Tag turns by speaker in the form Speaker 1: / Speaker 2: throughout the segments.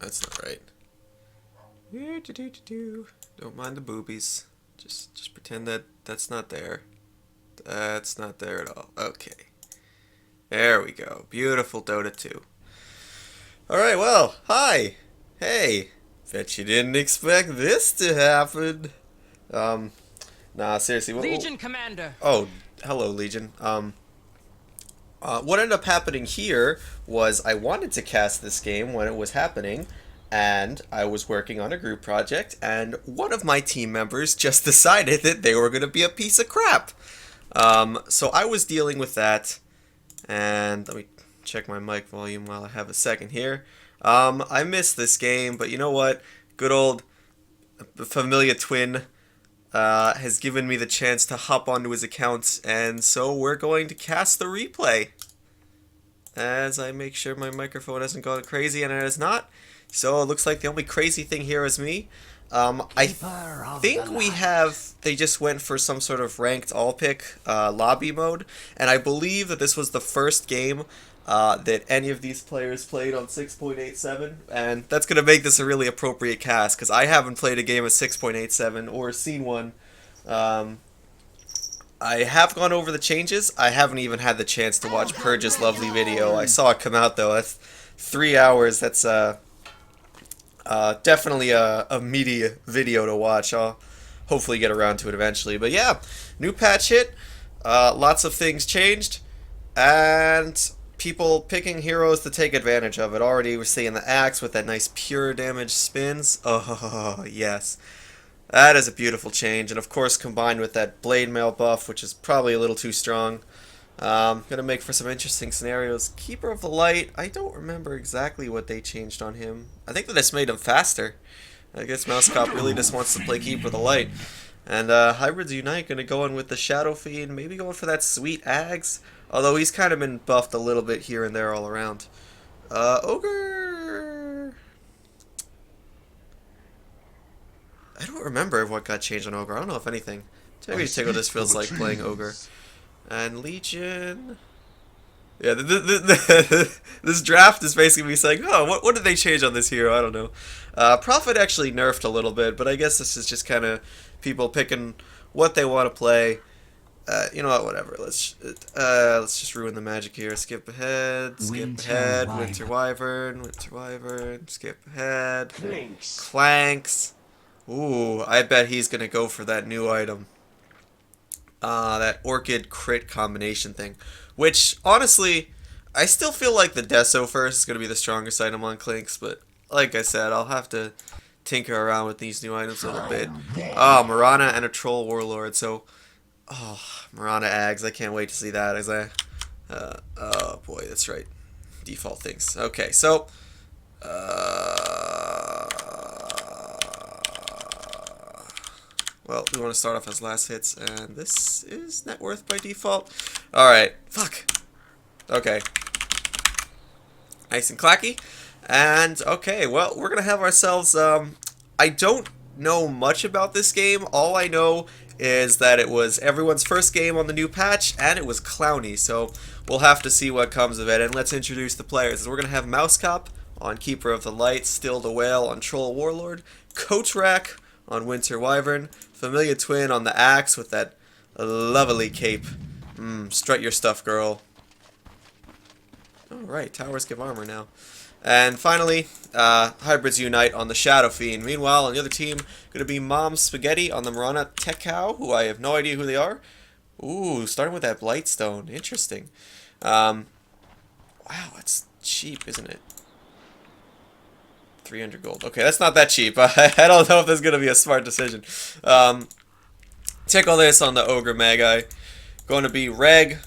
Speaker 1: that's not right. Don't mind the boobies. Just pretend that that's not there. That's not there at all. Okay. There we go. Beautiful Dota 2. Alright, well, hi. Hey. Bet you didn't expect this to happen. Nah, seriously.
Speaker 2: Legion Commander.
Speaker 1: Oh, hello, Legion. What ended up happening here was I wanted to cast this game when it was happening, and I was working on a group project, and one of my team members just decided that they were going to be a piece of crap. So I was dealing with that, and let me check my mic volume while I have a second here. I missed this game, but you know what? Good old FamiliaTwin has given me the chance to hop onto his account, and so we're going to cast the replay. As I make sure my microphone hasn't gone crazy, and it has not. So it looks like the only crazy thing here is me. I think we have, they just went for some sort of ranked all pick lobby mode, and I believe that this was the first game that any of these players played on 6.87, and that's going to make this a really appropriate cast, because I haven't played a game of 6.87 or seen one. I have gone over the changes. I haven't even had the chance to watch Purge's lovely video. I saw it come out though. That's 3 hours. That's definitely a meaty video to watch. I'll hopefully get around to it eventually. But yeah, new patch hit. Lots of things changed, and people picking heroes to take advantage of it. Already we're seeing the axe with that nice pure damage spins. Oh yes. That is a beautiful change, and of course combined with that blade mail buff, which is probably a little too strong. Gonna make for some interesting scenarios. Keeper of the Light, I don't remember exactly what they changed on him. I think that this made him faster. I guess Mousecop really just wants to play Keeper of the Light. And hybridsunite gonna go in with the Shadow Fiend, maybe going for that sweet Ags. Although he's kind of been buffed a little bit here and there all around. Ogre... I don't remember what got changed on Ogre. I don't know if anything. Maybe Tekkao this feels like playing Ogre. And Legion... Yeah, this draft is basically me saying, oh, what did they change on this hero? I don't know. Prophet actually nerfed a little bit, but I guess this is just kind of people picking what they want to play. You know what, whatever. Let's just ruin the magic here. Skip ahead, Winter Wyvern, skip ahead. Clanks. Ooh, I bet he's gonna go for that new item. That Orchid crit combination thing. Which, honestly, I still feel like the Deso first is gonna be the strongest item on Clinks, but like I said, I'll have to tinker around with these new items a little bit. Oh, Mirana and a Troll Warlord, so... Oh, Mirana Ags, I can't wait to see that as I... oh boy, that's right. Default things. Okay, so... well, we want to start off as last hits, and this is net worth by default. Alright, fuck. Okay. Nice and clacky. And, okay, well, we're going to have ourselves, I don't know much about this game. All I know is that it was everyone's first game on the new patch, and it was clowny, so we'll have to see what comes of it. And let's introduce the players. We're going to have Mousecop on Keeper of the Light, Stil the Whale on Troll Warlord, COTE on Winter Wyvern, FamiliaTwin on the Axe with that lovely cape. Strut your stuff, girl. Alright, towers give armor now. And finally, hybridsunite on the Shadow Fiend. Meanwhile, on the other team, going to be Mom Spaghetti on the Mirana Tekkao, who I have no idea who they are. Ooh, starting with that Blightstone. Interesting. Wow, it's cheap, isn't it? 300 gold. Okay, that's not that cheap. I don't know if that's going to be a smart decision. Take all this on the Ogre Magi. Going to be Reg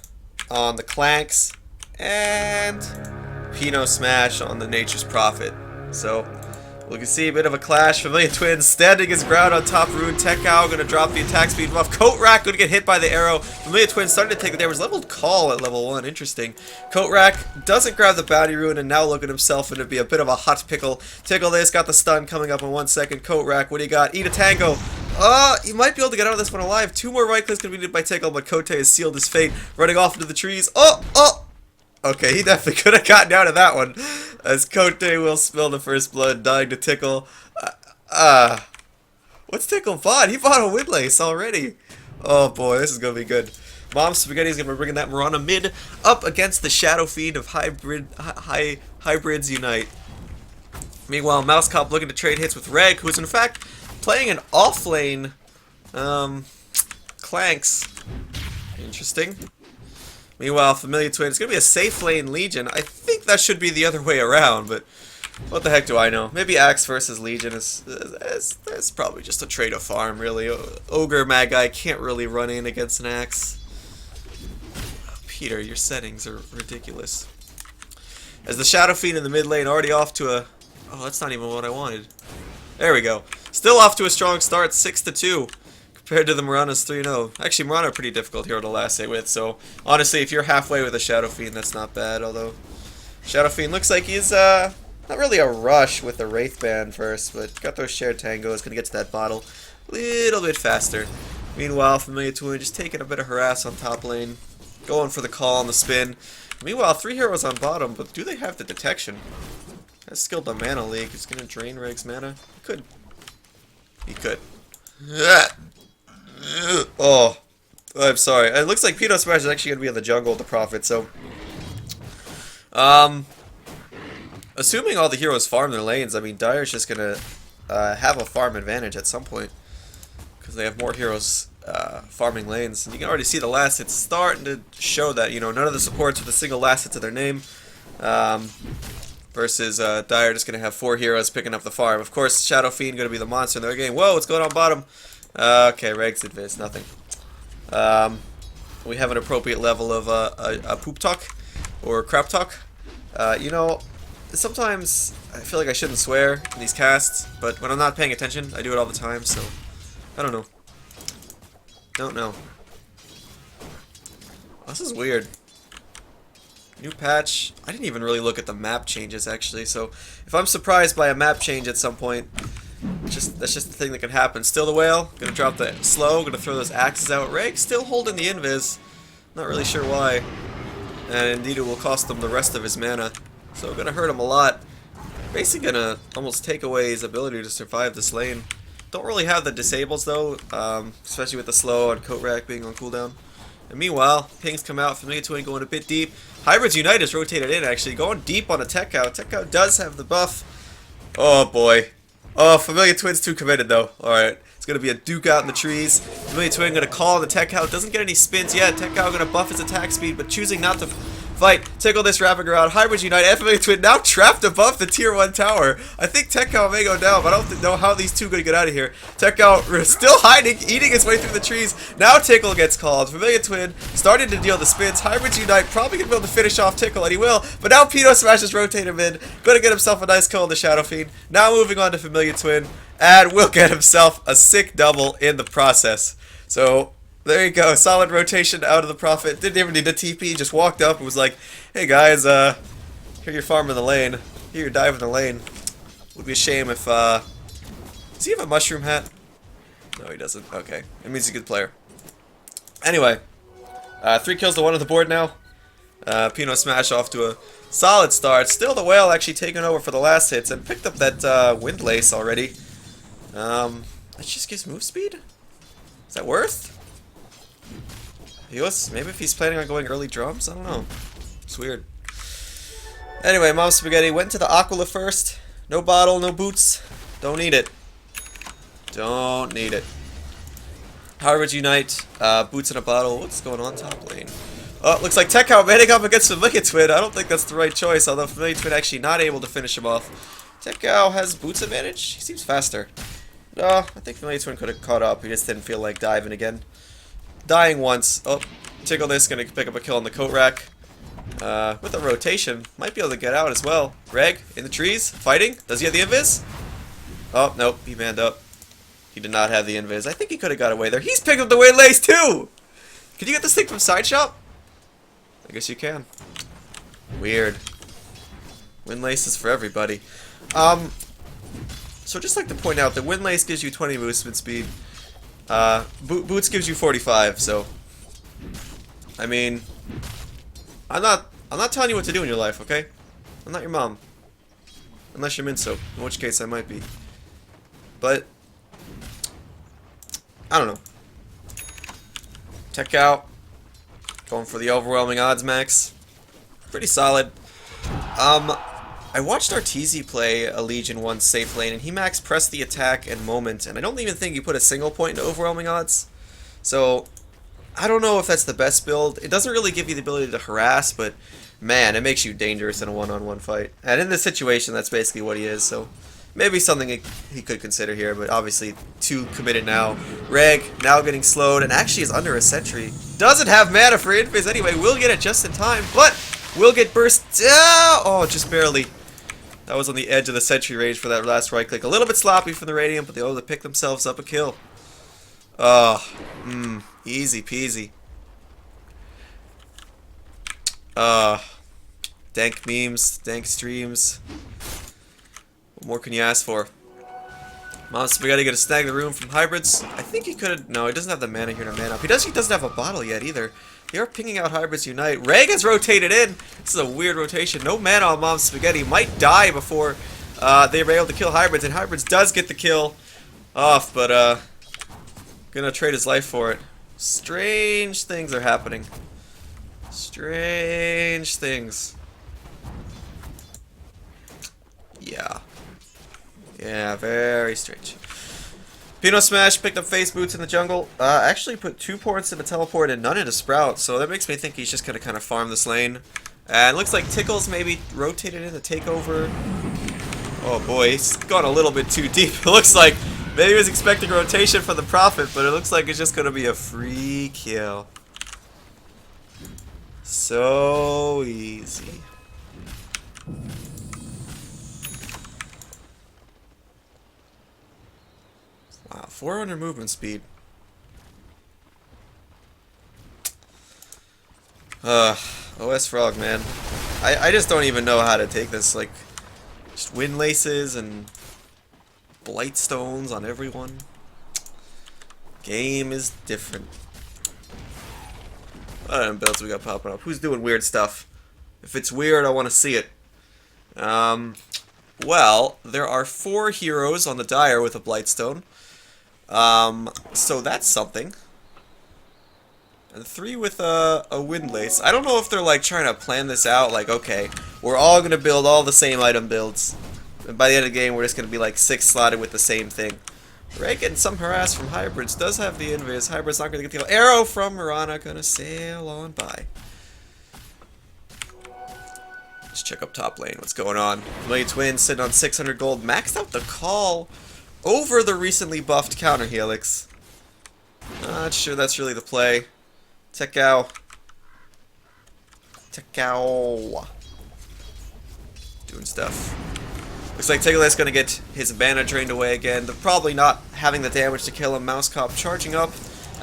Speaker 1: on the Clanks. And PinoSmash on the Nature's Prophet. So, we can see a bit of a clash. FamiliaTwin standing his ground on top rune. Tekkao going to drop the attack speed buff. COTE going to get hit by the arrow. FamiliaTwin starting to take the damage. Leveled Call at level 1. Interesting. COTE doesn't grab the bounty rune, and now look at himself and to be a bit of a hot pickle. Tickle this. Got the stun coming up in 1 second. COTE, what do you got? Eat a tango. He might be able to get out of this one alive. 2 more right clicks going to be needed by Tekkao, but COTE has sealed his fate. Running off into the trees. Okay, he definitely could have gotten out of that one. As COTE will spill the first blood, dying to Tickle. What's Tickle bought? He bought a Windlace already. Oh boy, this is gonna be good. Mom Spaghetti's gonna be bringing that Marana mid up against the Shadow Fiend of Hybrids Unite. Meanwhile, Mousecop looking to trade hits with Reg, who's in fact playing an off-lane Clanks. Interesting. Meanwhile, FamiliaTwin, it's going to be a safe lane Legion. I think that should be the other way around, but what the heck do I know? Maybe Axe versus Legion is probably just a trade of farm, really. Ogre Mad Guy can't really run in against an Axe. Peter, your settings are ridiculous. As the Shadow Fiend in the mid lane already off to a... Oh, that's not even what I wanted. There we go. Still off to a strong start, 6-2. Compared to the Marana's 3-0. Actually, Marana pretty difficult hero to last hit with, so honestly, if you're halfway with a Shadow Fiend, that's not bad, although Shadow Fiend looks like he's not really a rush with the Wraith Band first, but got those shared tangos, gonna get to that bottle a little bit faster. Meanwhile, FamiliaTwin just taking a bit of harass on top lane, going for the call on the spin. Meanwhile, 3 heroes on bottom, but do they have the detection? That's skilled the mana leak. He's gonna drain Reg's mana. He could. He could. Oh, I'm sorry. It looks like PinoSmash is actually going to be in the jungle with the Prophet, so... assuming all the heroes farm their lanes, I mean, Dire's just going to have a farm advantage at some point. Because they have more heroes farming lanes. And you can already see the last hits starting to show that, you know, none of the supports with a single last hit to their name. Versus Dire just going to have 4 heroes picking up the farm. Of course, Shadow Fiend going to be the monster in their game. Whoa, what's going on bottom? Okay, Reg's advanced, nothing. We have an appropriate level of a poop talk or crap talk. You know, sometimes I feel like I shouldn't swear in these casts, but when I'm not paying attention, I do it all the time, so I don't know. Don't know. This is weird. New patch. I didn't even really look at the map changes, actually, so if I'm surprised by a map change at some point, that's just the thing that can happen. Still the whale. Gonna drop the slow. Gonna throw those axes out. Reg still holding the invis. Not really sure why. And indeed it will cost him the rest of his mana. So gonna hurt him a lot. Basically gonna almost take away his ability to survive this lane. Don't really have the disables though. Especially with the slow and coat rack being on cooldown. And meanwhile, pings come out. FamiliaTwin going a bit deep. Hybrids Unite is rotated in actually. Going deep on a Tekkao. Tekkao does have the buff. Oh boy. Oh, FamiliaTwin's too committed though. Alright, it's going to be a duke out in the trees. FamiliaTwin going to call on the Tekkao. Doesn't get any spins yet. Tekkao going to buff his attack speed, but choosing not to fight. Tickle this wrapping around. Hybrids Unite and FamiliaTwin now trapped above the tier 1 tower. I think Tekkao may go down, but I don't know how these two are going to get out of here. Tekkao still hiding, eating his way through the trees. Now Tickle gets called. FamiliaTwin starting to deal the spins. Hybrids Unite probably going to be able to finish off Tickle, and he will. But now PinoSmash is rotating in. Going to get himself a nice kill on the Shadow Fiend. Now moving on to FamiliaTwin. And will get himself a sick double in the process. So... there you go, solid rotation out of the Prophet. Didn't even need a TP, just walked up and was like, hey guys, here you're farming the lane. Here you're diving the lane. Would be a shame if, does he have a mushroom hat? No, he doesn't. Okay, it means he's a good player. Anyway, 3 kills to 1 on the board now. PinoSmash off to a solid start. Still the whale actually taking over for the last hits and picked up that Windlace already. That just gives move speed? Is that worth? Maybe if he's planning on going early drums? I don't know. It's weird. Anyway, Mom Spaghetti went to the Aquila first. No bottle, no boots. Don't need it. Don't need it. Hybrids Unite. Boots in a bottle. What's going on top lane? Oh, looks like Tekkao manning up against FamiliaTwin. I don't think that's the right choice, although FamiliaTwin actually not able to finish him off. Tekkao has boots advantage? He seems faster. No, I think FamiliaTwin could have caught up. He just didn't feel like diving again. Dying once. Oh, Tickle this, gonna pick up a kill on the coat rack. With a rotation, might be able to get out as well. Reg, in the trees, fighting. Does he have the invis? Oh, nope, he manned up. He did not have the invis. I think he could have got away there. He's picked up the Windlace too! Can you get this thing from Side Shop? I guess you can. Weird. Windlace is for everybody. So just like to point out that Windlace gives you 20 movement speed. Boots gives you 45, so I mean, I'm not telling you what to do in your life, okay? I'm not your mom. Unless you're Minso, in which case I might be. But I don't know. Tekkao going for the overwhelming odds max. Pretty solid. I watched Arteezy play a Legion once safe lane, and he max pressed the attack and moment, and I don't even think he put a single point into overwhelming odds. So I don't know if that's the best build. It doesn't really give you the ability to harass, but man, it makes you dangerous in a one-on-one fight. And in this situation, that's basically what he is, so maybe something he could consider here, but obviously too committed now. Reg now getting slowed, and actually is under a sentry. Doesn't have mana for invis anyway, will get it just in time, but will get burst down! Oh, just barely. That was on the edge of the sentry range for that last right click. A little bit sloppy from the Radiant, but they able to pick themselves up a kill. Easy peasy. Dank memes, dank streams. What more can you ask for? Mom Spaghetti gonna snag the room from hybrids. I think he could. No, he doesn't have the mana here to man up. He doesn't have a bottle yet either. They are pinging out hybrids unite. Reg has rotated in. This is a weird rotation. No mana on Mom Spaghetti. Might die before they were able to kill hybrids, and hybrids does get the kill off, but gonna trade his life for it. Strange things are happening. Strange things. Yeah. Yeah, very strange. PinoSmash picked up face boots in the jungle. Actually put 2 ports in a teleport and none in a sprout, so that makes me think he's just gonna kind of farm this lane. And it looks like Tickles maybe rotated in the takeover. Oh boy, he's gone a little bit too deep. It looks like maybe he was expecting a rotation from the Prophet, but it looks like it's just gonna be a free kill. So easy. Wow, 400 movement speed. OS Frog, man. I just don't even know how to take this. Like, just wind laces and blight stones on everyone. Game is different. What other builds we got popping up? Who's doing weird stuff? If it's weird, I want to see it. Well, there are 4 heroes on the Dire with a Blightstone. So that's something. And 3 with a Windlace. I don't know if they're like trying to plan this out, like, okay, we're all gonna build all the same item builds. And by the end of the game, we're just gonna be like 6 slotted with the same thing. Right, getting some harass from hybrids. Does have the invis. Hybrids not gonna get the kill. Arrow from Mirana gonna sail on by. Let's check up top lane. What's going on? FamiliaTwin sitting on 600 gold. Maxed out the call over the recently buffed counter helix. Not sure that's really the play. Tekkao. Tekkao. Doing stuff. Looks like Tigger's gonna get his mana drained away again. They're probably not having the damage to kill him. Mousecop charging up.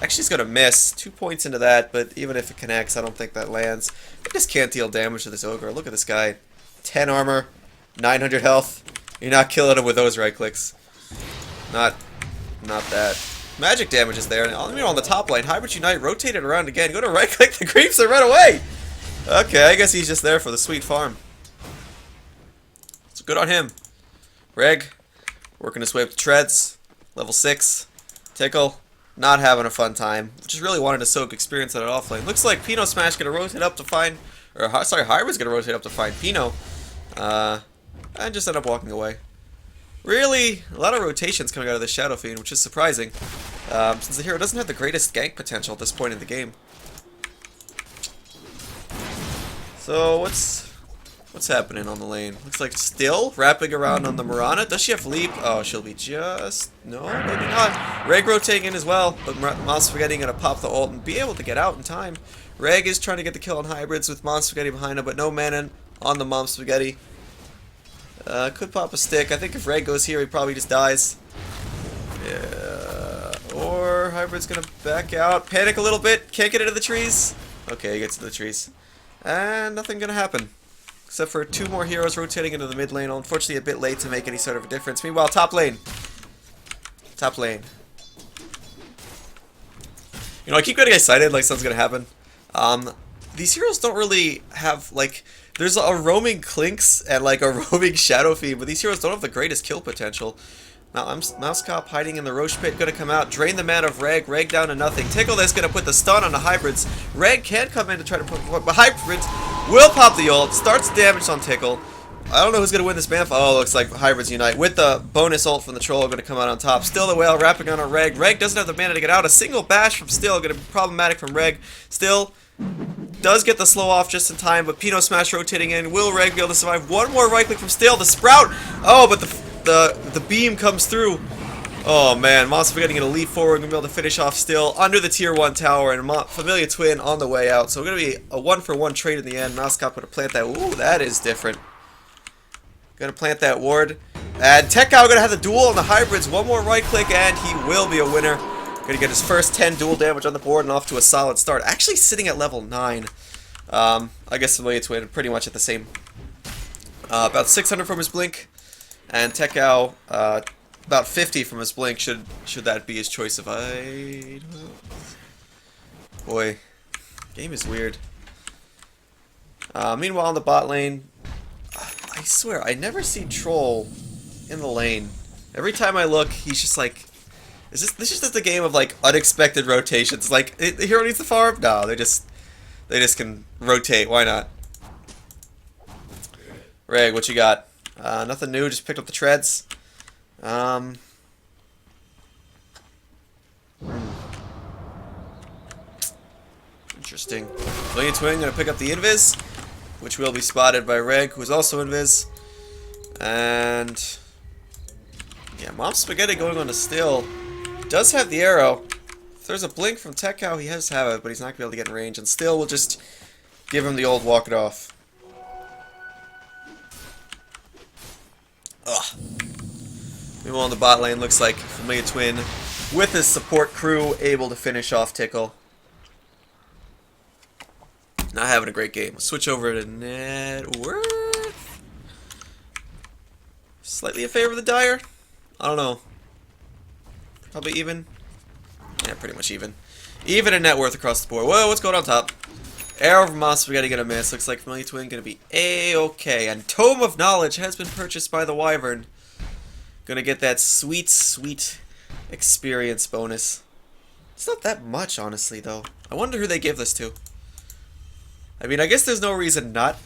Speaker 1: Actually, he's gonna miss. 2 points into that, but even if it connects, I don't think that lands. I just can't deal damage to this ogre. Look at this guy. 10 armor, 900 health. You're not killing him with those right clicks. Not that. Magic damage is there. And on the top lane, Hybrid Unite rotated around again. Go to right click the creeps and run away. Okay, I guess he's just there for the sweet farm. So good on him. Reg, working his way up to treads. Level 6. Tickle, not having a fun time. Just really wanted to soak experience out of offlane. Looks like PinoSmash gonna rotate up to find, or sorry, Hybrid's gonna rotate up to find Pino. And just end up walking away. Really, a lot of rotations coming out of this Shadow Fiend, which is surprising, since the hero doesn't have the greatest gank potential at this point in the game. So what's happening on the lane? Looks like Stil wrapping around on the Mirana. Does she have leap? Oh, she'll be just... no, maybe not. Reg rotating in as well, but Mom Spaghetti gonna pop the ult and be able to get out in time. Reg is trying to get the kill on hybrids with Mom Spaghetti behind him, but no mana on the Mom Spaghetti. Could pop a stick. I think if Reg goes here, he probably just dies. Yeah. Or hybrid's gonna back out, panic a little bit, can't get into the trees. Okay, he gets to the trees. And nothing gonna happen. Except for 2 more heroes rotating into the mid lane. Unfortunately, a bit late to make any sort of a difference. Meanwhile, top lane. Top lane. You know, I keep getting excited like something's gonna happen. these heroes don't really have, like, there's a roaming Clinks and, like, a roaming Shadow Fiend, but these heroes don't have the greatest kill potential. Now, Mousecop hiding in the Roche Pit, gonna come out, drain the mana of Reg, Reg down to nothing. Tickle this, gonna put the stun on the Hybrids. Reg can come in to try to put, but Hybrids will pop the ult, starts damage on Tickle. I don't know who's gonna win this man fight. Oh, looks like Hybrids unite. With the bonus ult from the Troll, gonna come out on top. Still the Whale wrapping on a Reg. Reg doesn't have the mana to get out. A single bash from Stil, gonna be problematic from Reg. Still does get the slow off just in time, but PinoSmash rotating in. Will Reg be able to survive? One more right click from Stil. The Sprout! Oh, but the beam comes through. Oh man, Monster getting a leap forward, gonna be able to finish off Stil under the tier 1 tower, and FamiliaTwin on the way out. So gonna be a 1-for-1 trade in the end. Mousecop gonna plant that. Ooh, that is different. Gonna plant that ward. And Tekkao gonna have the duel on the Hybrids. One more right click and he will be a winner. Gonna get his first 10 duel damage on the board and off to a solid start. Actually sitting at level 9. I guess FamiliaTwin pretty much at the same. About 600 from his blink. And Tekkao about 50 from his blink, should that be his choice of items. Boy, game is weird. Meanwhile on the bot lane, I swear, I never see Troll in the lane. Every time I look, he's just like, this is just a game of like unexpected rotations. Like, the hero needs to farm? No, they just can rotate. Why not? Reg, what you got? Nothing new. Just picked up the treads. Interesting. FamiliaTwin gonna pick up the invis, which will be spotted by Reg, who is also invis. And yeah, Mom Spaghetti going on to Stil. Does have the arrow. If there's a blink from Tekkao, he has to have it, but he's not gonna be able to get in range. And Stil will just give him the old walk it off. Ugh. Meanwhile, on the bot lane, looks like FamiliaTwin with his support crew able to finish off Tickle. Not having a great game. Switch over to net worth. Slightly in favor of the Dire. I don't know. Probably even. Yeah, pretty much even. Even in net worth across the board. Whoa, what's going on top? Arrow from Mouse, we gotta get a miss. Looks like FamiliaTwin gonna be A-okay. And Tome of Knowledge has been purchased by the Wyvern. Gonna get that sweet, sweet experience bonus. It's not that much, honestly, though. I wonder who they give this to. I mean, I guess there's no reason not.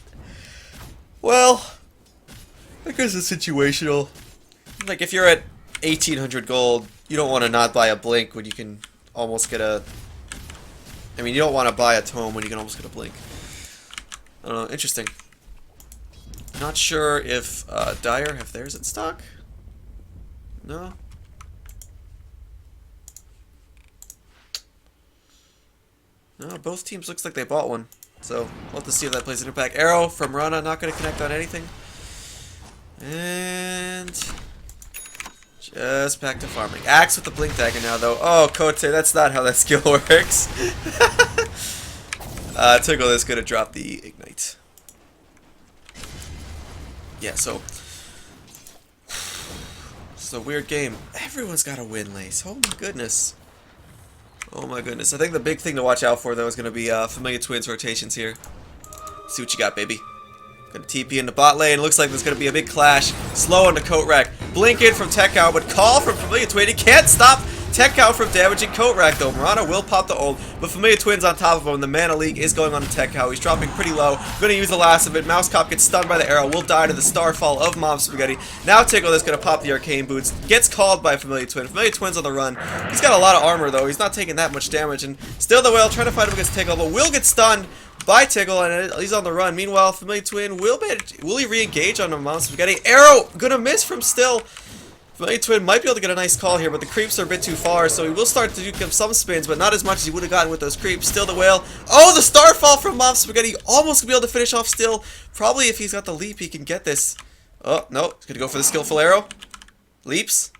Speaker 1: Well, I guess it's situational. Like, if you're at 1,800 gold, you don't want to not buy a Blink when you can almost get a... I mean, you don't want to buy a Tome when you can almost get a Blink. I don't know, interesting. Not sure if Dire have theirs in stock? No? No, both teams looks like they bought one. So, we'll have to see if that plays an impact. Arrow from Rana, not going to connect on anything. And... just back to farming. Axe with the Blink Dagger now, though. Oh, COTE, that's not how that skill works. Tickle is going to drop the Ignite. Yeah, so... it's a weird game. Everyone's got to win, Lace. Oh my goodness. Oh my goodness. I think the big thing to watch out for, though, is going to be FamiliaTwin's rotations here. See what you got, baby. Gonna TP in the bot lane. Looks like there's gonna be a big clash. Slow on the COTE rack. Blink in from Tekkao, but call from FamiliaTwin. He can't stop Tekkao from damaging COTE rack, though. Mirana will pop the ult, but FamiliaTwin's on top of him. The mana leak is going on to Tekkao. He's dropping pretty low. Gonna use the last of it. Mousecop gets stunned by the arrow. Will die to the Starfall of Mom Spaghetti. Now Tickle is gonna pop the Arcane Boots. Gets called by FamiliaTwin. FamiliaTwin's on the run. He's got a lot of armor, though. He's not taking that much damage, and still the Whale trying to fight him against Tickle, but will get stunned by Tickle, and he's on the run. Meanwhile, FamiliaTwin will he re-engage on the Mom Spaghetti? Arrow gonna miss from Stil. FamiliaTwin might be able to get a nice call here, but the creeps are a bit too far, so he will start to do some spins, but not as much as he would have gotten with those creeps. Still the Whale. Oh, the Starfall from Mom Spaghetti. Almost gonna be able to finish off Stil. Probably if he's got the leap, he can get this. Oh, no. He's gonna go for the skillful arrow. Leaps.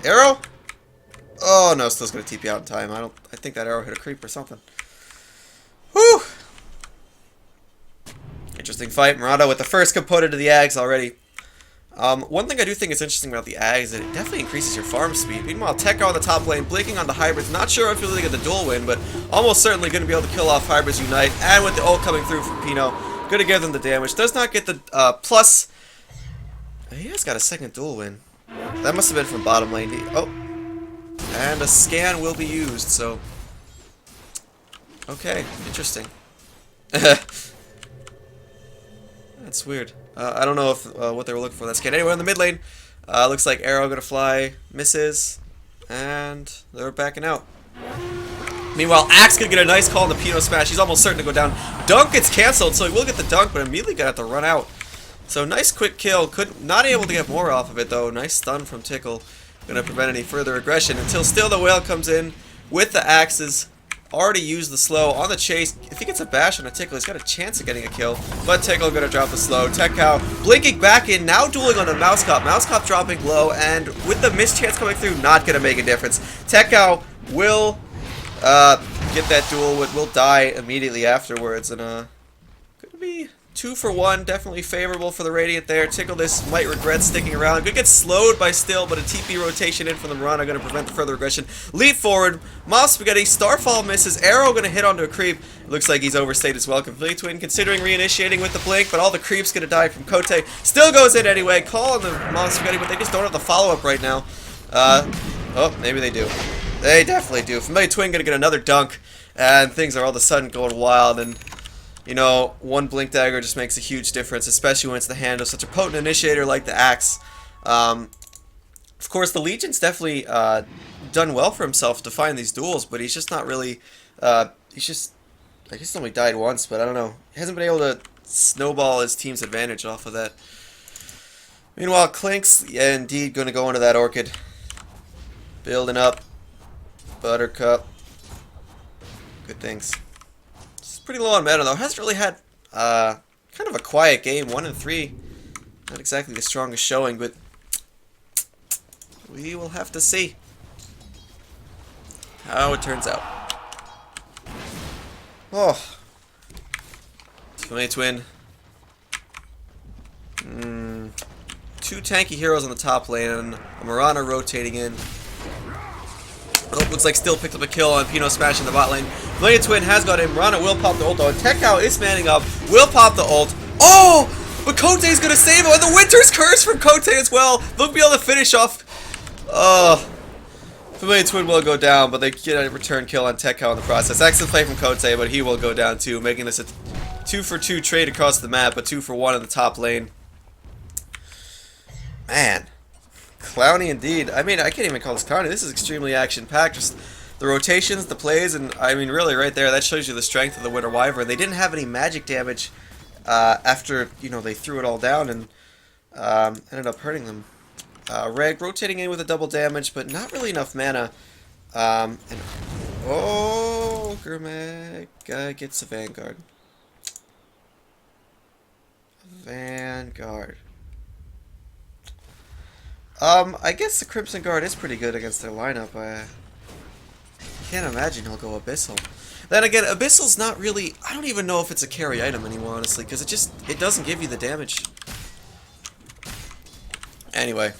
Speaker 1: Arrow. Oh, no. Stil's gonna TP out in time. I think that arrow hit a creep or something. Whew. Interesting fight. Murata with the first component of the Ags already. One thing I do think is interesting about the Ag is that it definitely increases your farm speed. Meanwhile, Tekkao on the top lane, blinking on the hybrids. Not sure if he'll really get the dual win, but almost certainly going to be able to kill off hybrids unite. And with the ult coming through from Pino, going to give them the damage. Does not get the plus. He has got a second dual win. That must have been from bottom lane. Oh, and a scan will be used. So, okay, interesting. That's weird. I don't know if what they were looking for in that scan. Anyway, in the mid lane, looks like Arrow gonna fly, misses, and they're backing out. Meanwhile, Axe gonna get a nice call on the PinoSmash. He's almost certain to go down. Dunk gets canceled, so he will get the dunk, but immediately gonna have to run out. So nice quick kill. Not able to get more off of it though. Nice stun from Tickle. Gonna prevent any further aggression until Stil the Whale comes in with the axes. Already used the slow on the chase. If he gets a bash on a Tickle, he's got a chance of getting a kill. But Tickle gonna drop the slow. Tekkao blinking back in, now dueling on the Mousecop. Mousecop dropping low, and with the mischance coming through, not gonna make a difference. Tekkao will get that duel, will die immediately afterwards, and gonna be 2 for 1, definitely favorable for the Radiant there. Tickle this might regret sticking around. Gonna get slowed by Stil, but a TP rotation in from the Mirana gonna prevent the further aggression. Leap forward, Mob Spaghetti, Starfall misses, Arrow gonna hit onto a creep. It looks like he's overstayed his welcome. FamiliaTwin considering reinitiating with the blink, but all the creeps gonna die from COTE. Still goes in anyway, call on the Mob Spaghetti, but they just don't have the follow-up right now. Oh, maybe they do. They definitely do. FamiliaTwin gonna get another dunk, and things are all of a sudden going wild, and you know, one blink dagger just makes a huge difference, especially when it's the hand of such a potent initiator like the Axe. Of course, the Legion's definitely done well for himself to find these duels, but he's just not really. He's just, I guess, only died once, but I don't know. He hasn't been able to snowball his team's advantage off of that. Meanwhile, Clink's indeed going to go into that Orchid, building up. Buttercup, good things. Pretty low on mana though. Hasn't really had kind of a quiet game. 1 and 3. Not exactly the strongest showing, but we will have to see how it turns out. Oh, FamiliaTwin. 2 tanky heroes on the top lane. A Mirana rotating in. Oh, looks like Stil picked up a kill on PinoSmash in the bot lane. FamiliaTwin has got him. Mirana will pop the ult though. Tekkao is manning up. Will pop the ult. Oh! But COTE's gonna save him. And the Winter's Curse from COTE as well. They'll be able to finish off. FamiliaTwin will go down, but they get a return kill on Tekkao in the process. Excellent play from COTE, but he will go down too, making this a 2 for 2 trade across the map, but 2 for 1 in the top lane. Man. Clowny indeed. I mean, I can't even call this clowny. This is extremely action-packed. Just the rotations, the plays, and I mean, really, right there, that shows you the strength of the Winter Wyvern. They didn't have any magic damage after, you know, they threw it all down and ended up hurting them. Reg rotating in with a double damage, but not really enough mana. And oh, Gurmag gets a Vanguard. Vanguard. I guess the Crimson Guard is pretty good against their lineup. I can't imagine he'll go Abyssal. Then again, Abyssal's not really... I don't even know if it's a carry item anymore, honestly, because it doesn't give you the damage. Anyway.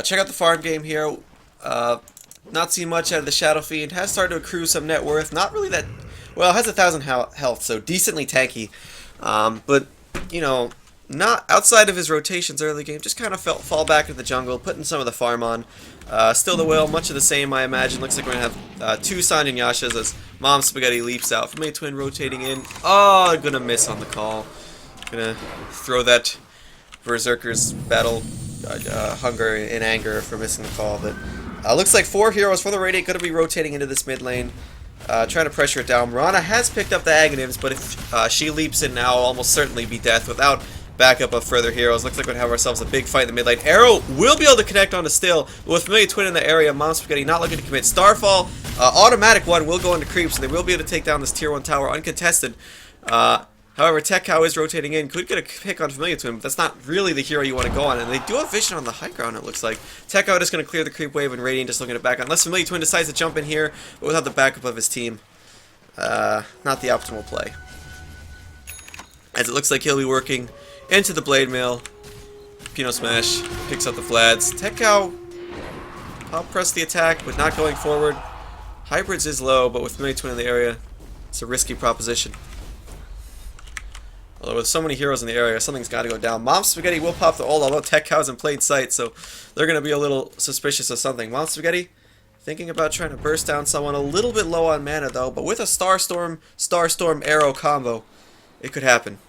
Speaker 1: Check out the farm game here. Not seen much out of the Shadow Fiend. Has started to accrue some net worth. Not really that... Well, it has 1,000 health, so decently tanky. But, you know... Not outside of his rotations early game, just kind of fall back into the jungle, putting some of the farm on. Still the Whale, much of the same, I imagine. Looks like we're going to have 2 Sanjin Yashas as Mom Spaghetti leaps out. FamiliaTwin rotating in. Oh, gonna miss on the call. Gonna throw that Berserker's battle hunger in anger for missing the call. But looks like 4 heroes for the Radiant going to be rotating into this mid lane. Trying to pressure it down. Mirana has picked up the Aghanims, but if she leaps in now, almost certainly be death without backup of further heroes. Looks like we're going to have ourselves a big fight in the mid lane. Arrow will be able to connect onto Stil, but with FamiliaTwin in the area, Mom Spaghetti not looking to commit. Starfall, automatic one, will go into creep, so they will be able to take down this tier 1 tower uncontested. However, Tekkao is rotating in. Could get a pick on FamiliaTwin, but that's not really the hero you want to go on. And they do have vision on the high ground, it looks like. Tekkao just going to clear the creep wave, and Radiant just looking to back on. Unless FamiliaTwin decides to jump in here, but without the backup of his team. Not the optimal play. As it looks like he'll be working into the Blade Mail. PinoSmash picks up the Vlads. Tekkao pop press the attack, but not going forward. Hybrids is low, but with FamiliaTwin in the area, it's a risky proposition. Although with so many heroes in the area, something's got to go down. Mom Spaghetti will pop the ult, although Tekkao's in plain sight, so they're going to be a little suspicious of something. Mom Spaghetti thinking about trying to burst down someone, a little bit low on mana though, but with a Starstorm arrow combo, it could happen.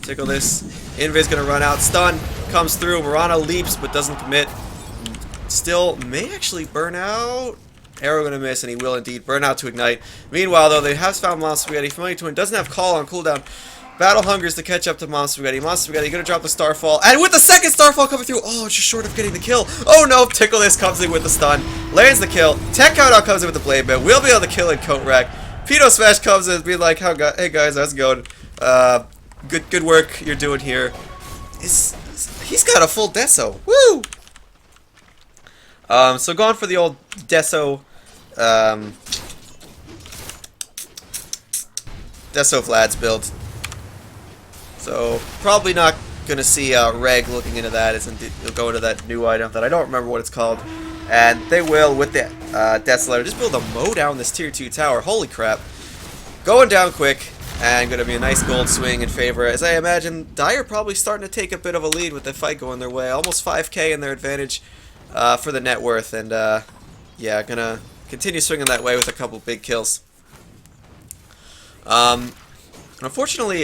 Speaker 1: Tickle this. Invis going to run out. Stun comes through. Mirana leaps but doesn't commit. Stil may actually burn out. Arrow going to miss, and he will indeed burn out to ignite. Meanwhile, though, they have found Mom Spaghetti. FamiliaTwin doesn't have call on cooldown. Battle hungers to catch up to Mom Spaghetti. Mom Spaghetti going to drop the Starfall. And with the second Starfall coming through, oh, just short of getting the kill. Oh no, Tickle this comes in with the stun. Lands the kill. Tekkao now comes in with the Blade Mail. We'll be able to kill in COTE rack. PinoSmash comes in and be like, hey guys, how's it going? Good work you're doing here. He's got a full Deso. Woo! So going for the old Deso, Deso Vlad's build. So probably not gonna see Reg looking into that. He'll go into that new item that I don't remember what it's called, and they will with the Desolator just build a mow down this tier 2 tower. Holy crap! Going down quick. And going to be a nice gold swing in favor, as I imagine Dire probably starting to take a bit of a lead with the fight going their way. Almost 5k in their advantage for the net worth, and yeah, going to continue swinging that way with a couple big kills. Unfortunately,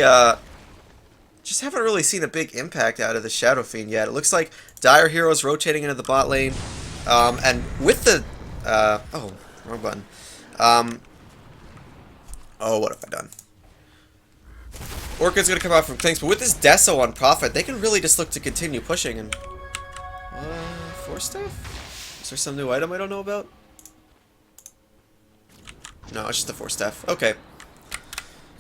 Speaker 1: just haven't really seen a big impact out of the Shadow Fiend yet. It looks like Dire heroes rotating into the bot lane, and with the... oh, wrong button. Oh, what have I done? Orchid's gonna come out from things, but with this Deso on Prophet, they can really just look to continue pushing. And Force Staff? Is there some new item I don't know about? No, it's just a Force Staff. Okay.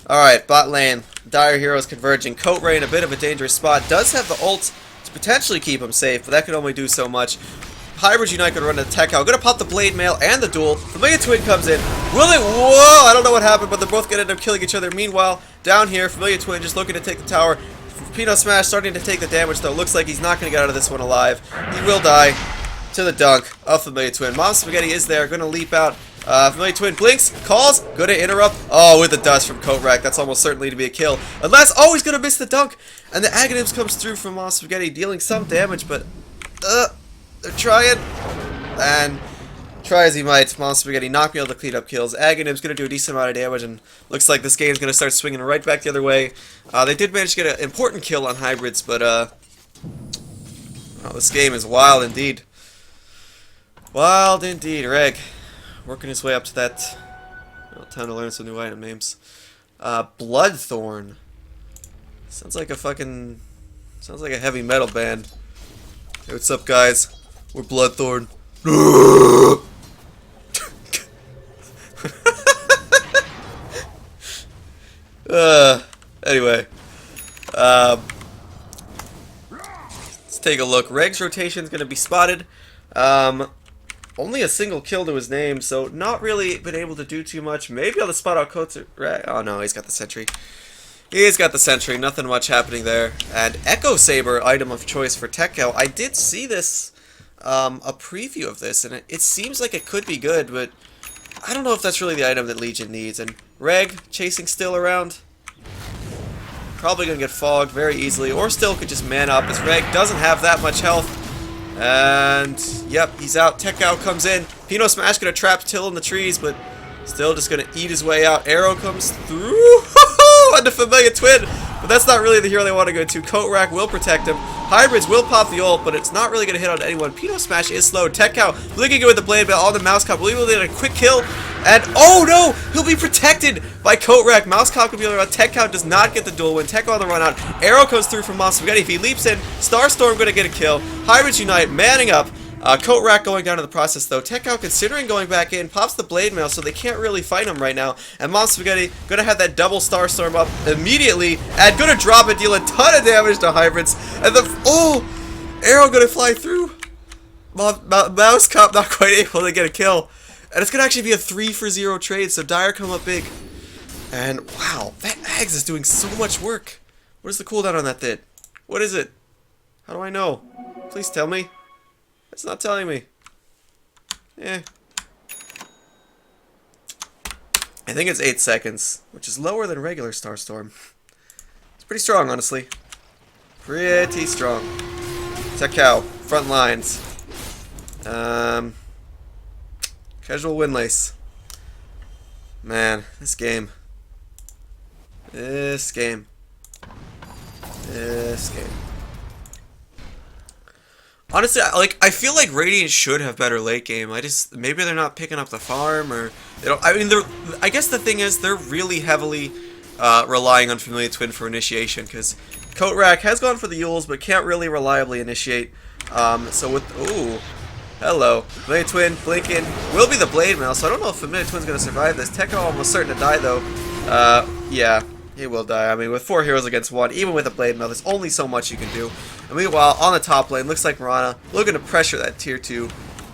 Speaker 1: Alright, bot lane. Dire heroes converging. COTE in a bit of a dangerous spot. Does have the ult to potentially keep him safe, but that can only do so much. hybridsunite gonna run to Tekkao. Gonna pop the Blade Mail and the duel. FamiliaTwin comes in. Will it? Whoa! I don't know what happened, but they're both gonna end up killing each other. Meanwhile, down here, FamiliaTwin just looking to take the tower. PinoSmash starting to take the damage, though. Looks like he's not gonna get out of this one alive. He will die to the dunk of FamiliaTwin. Mom Spaghetti is there, gonna leap out. FamiliaTwin blinks, calls, gonna interrupt. Oh, with the dust from COTE rack. That's almost certainly to be a kill. Unless, oh, he's gonna miss the dunk. And the Aghanims comes through from Mom Spaghetti, dealing some damage, but they're trying, and try as he might, Mom Spaghetti not be able to clean up kills. Aghanim's going to do a decent amount of damage, and looks like this game's going to start swinging right back the other way. They did manage to get an important kill on hybrids, but well, this game is wild indeed. Wild indeed. Reg working his way up to that. Well, time to learn some new item names. Bloodthorn. Sounds like a fucking... sounds like a heavy metal band. Hey, what's up, guys? We're Bloodthorn. Anyway. Let's take a look. Reg's rotation is going to be spotted. Only a single kill to his name, so not really been able to do too much. Maybe I'll spot out COTE. Oh no, he's got the sentry. He's got the sentry, nothing much happening there. And Echo Saber, item of choice for Tekkao. I did see this, a preview of this, and it seems like it could be good, but I don't know if that's really the item that Legion needs. And Reg, chasing Stil around, probably going to get fogged very easily, or Stil could just man up, as Reg doesn't have that much health. And, yep, he's out. Tekkao comes in. PinoSmash going to trap Till in the trees, but Still just going to eat his way out. Arrow comes through. And the FamiliaTwin. But that's not really the hero they want to go to. COTE rack will protect him. Hybrids will pop the ult, but it's not really going to hit on anyone. PinoSmash is slowed. Tekkao blinking it with the Blade Mail on the Mousecop. Will he get a quick kill? And, oh no! He'll be protected by COTE rack. Mousecop can be on the run. Tekkao does not get the duel win. Tekkao on the run out. Arrow comes through from Mom Spaghetti. If he leaps in, Starstorm going to get a kill. hybridsunite manning up. COTE rack going down in the process, though. Tekkao considering going back in, pops the Blade Mail, so they can't really fight him right now. And Mom Spaghetti going to have that double Starstorm up immediately, and going to drop and deal a ton of damage to hybrids. And the, oh! Arrow going to fly through. Mousecop not quite able to get a kill. And it's going to actually be a 3-for-0 trade, so Dire come up big. And, wow, that Ags is doing so much work. What is the cooldown on that thing? What is it? How do I know? Please tell me. It's not telling me. Eh. I think it's 8 seconds, which is lower than regular Starstorm. It's pretty strong, honestly. Pretty strong. Tekkao, front lines. Casual Windlace. Man, this game. This game. Honestly, I feel like Radiant should have better late game. Maybe they're not picking up the farm, or they don't. I mean, I guess the thing is they're really heavily relying on FamiliaTwin for initiation, because COTE Rack has gone for the Yules, but can't really reliably initiate. So with hello, FamiliaTwin blinking will be the Blade Mail. So I don't know if FamiliaTwin's gonna survive this. Tekkao almost certain to die though. Yeah. He will die. I mean, with 4 heroes against 1, even with a Blade Mail, there's only so much you can do. And meanwhile, on the top lane, looks like Mirana looking to pressure that tier 2.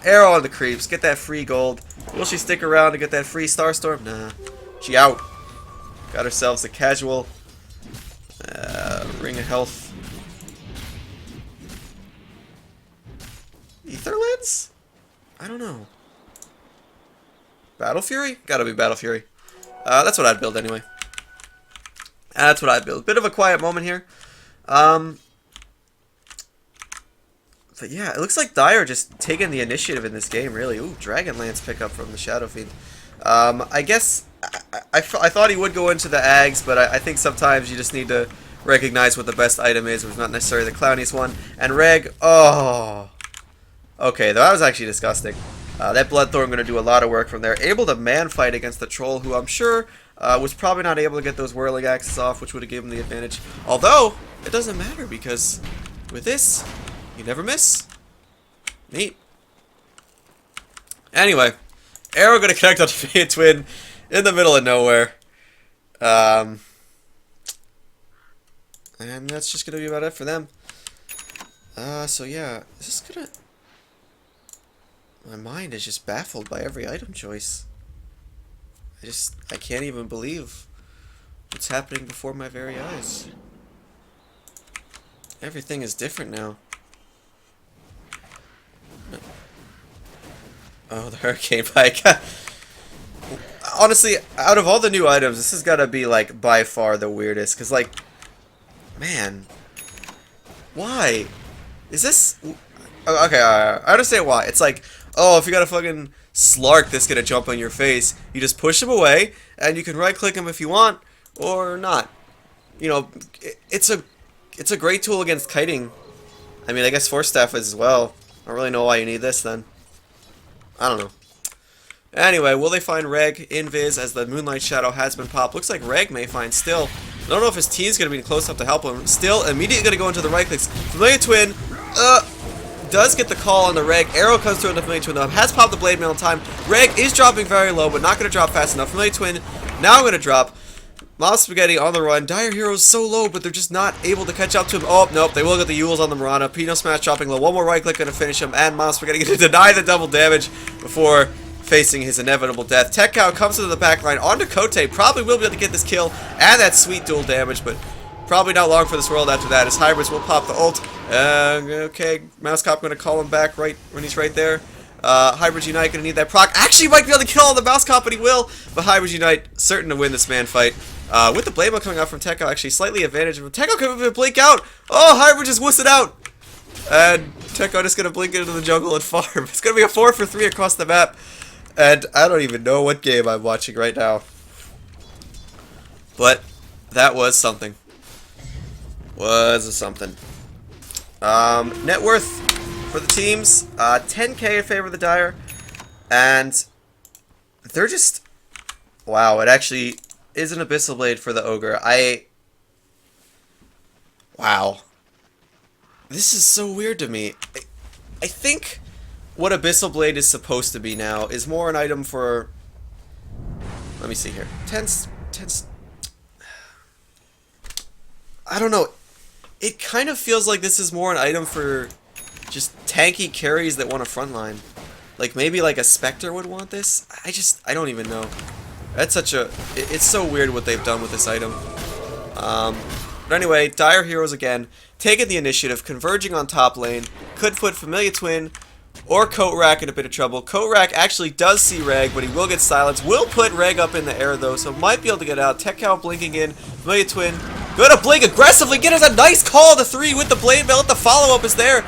Speaker 1: Arrow on the creeps, get that free gold. Will she stick around to get that free Starstorm? Nah. She out. Got ourselves a casual Ring of Health. Ether Lens? I don't know. Battle Fury? Gotta be Battle Fury. That's what I'd build anyway. That's what I build. Bit of a quiet moment here. But yeah, it looks like Dire just taking the initiative in this game, really. Ooh, Dragonlance pickup from the Shadow Fiend. I guess I thought he would go into the Ags, but I think sometimes you just need to recognize what the best item is, which is not necessarily the clowniest one. And Reg, oh. Okay, that was actually disgusting. That Bloodthorn going to do a lot of work from there. Able to man fight against the Troll, who I'm sure was probably not able to get those Whirling Axes off, which would have given him the advantage. Although, it doesn't matter, because with this, you never miss. Neat. Anyway, Arrow going to connect on FamiliaTwin in the middle of nowhere. And that's just going to be about it for them. So yeah, is this going to... My mind is just baffled by every item choice. I can't even believe what's happening before my very eyes. Everything is different now. Oh, the Hurricane Pike. Honestly, out of all the new items, this has got to be, like, by far the weirdest. Because, like, man, why? Is this... Okay, I understand why. It's like, oh, if you got a fucking Slark that's gonna jump on your face, you just push him away, and you can right-click him if you want, or not. You know, it's a great tool against kiting. I mean, I guess Force Staff is as well. I don't really know why you need this then. I don't know. Anyway, will they find Reg Invis as the Moonlight Shadow has been popped? Looks like Reg may find Stil. I don't know if his team's gonna be close enough to help him. Stil immediately gonna go into the right clicks. FamiliaTwin, does get the call on the Reg. Arrow comes through on the FamiliaTwin though. Has popped the Blade Mail in time. Reg is dropping very low, but not going to drop fast enough. FamiliaTwin now going to drop. Mouse Spaghetti on the run. Dire Hero's so low, but they're just not able to catch up to him. Oh, nope. They will get the Yules on the Mirana. PinoSmash dropping low. One more right click going to finish him. And Mouse Spaghetti going to deny the double damage before facing his inevitable death. Tekkao comes into the back line. Onto COTE. Probably will be able to get this kill and that sweet dual damage, but probably not long for this world after that, as Hybrids will pop the ult. Okay, Mousecop going to call him back right when he's right there. Hybrids Unite going to need that proc. Actually, might be able to kill the Mousecop, but he will. But Hybrids Unite certain to win this man fight. With the Blade Mail coming out from Tekkao, actually slightly advantage of Tekkao could even blink out. Oh, Hybrids just wussed it out. And Tekkao just going to blink into the jungle and farm. It's going to be a 4 for 3 across the map. And I don't even know what game I'm watching right now. But that was something. Something. Net worth for the teams, 10k in favor of the Dire, and they're just, wow, it actually is an Abyssal Blade for the Ogre. Wow. This is so weird to me. I think what Abyssal Blade is supposed to be now is more an item for, let me see here, I don't know. It kind of feels like this is more an item for just tanky carries that want a frontline. Like maybe like a Spectre would want this. I don't even know. That's such a, it's so weird what they've done with this item. But anyway, Dire Heroes again, taking the initiative, converging on top lane, could put FamiliaTwin or COTE in a bit of trouble. COTE actually does see Reg, but he will get silenced. Will put Reg up in the air though, so might be able to get out. Tekkao blinking in. FamiliaTwin gonna blink aggressively, get us a nice call to 3 with the Blade Belt. The follow-up is there.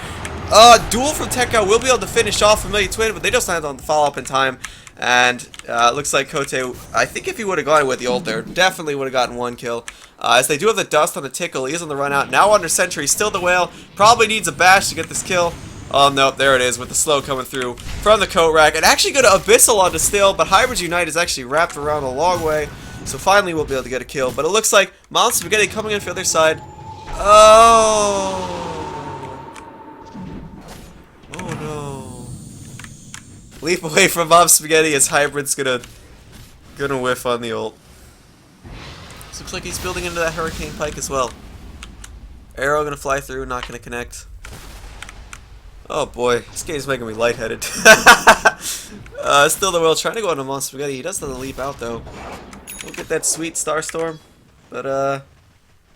Speaker 1: Duel from Tekkao will be able to finish off FamiliaTwin, but they just land on the follow-up in time. And looks like COTE, I think if he would have gone with the ult there, definitely would have gotten 1 kill. As they do have the dust on the Tickle, he is on the run out. Now under Sentry, still the Whale. Probably needs a bash to get this kill. Oh, nope, there it is with the slow coming through from the COTE. And actually going to Abyssal onto Stil, but hybridsunite is actually wrapped around a long way. So finally we'll be able to get a kill. But it looks like Mousecop coming in for the other side. Oh. Oh no. Leap away from Mousecop as Hybrid's gonna whiff on the ult. Looks like he's building into that Hurricane Pike as well. Arrow gonna fly through, not gonna connect. Oh boy, this game's making me lightheaded. Still the Will trying to go on to Mousecop. He does the leap out though. We'll get that sweet Starstorm, but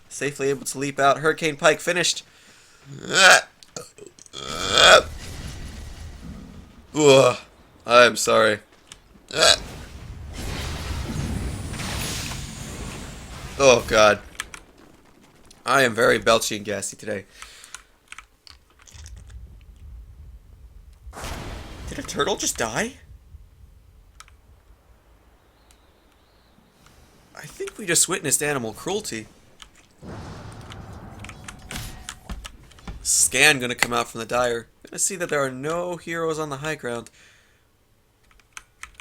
Speaker 1: safely able to leap out. Hurricane Pike finished. Ugh, I'm sorry. Oh god. I am very belchy and gassy today. Did a turtle just die? I think we just witnessed animal cruelty. Scan gonna come out from the Dire. Gonna see that there are no heroes on the high ground.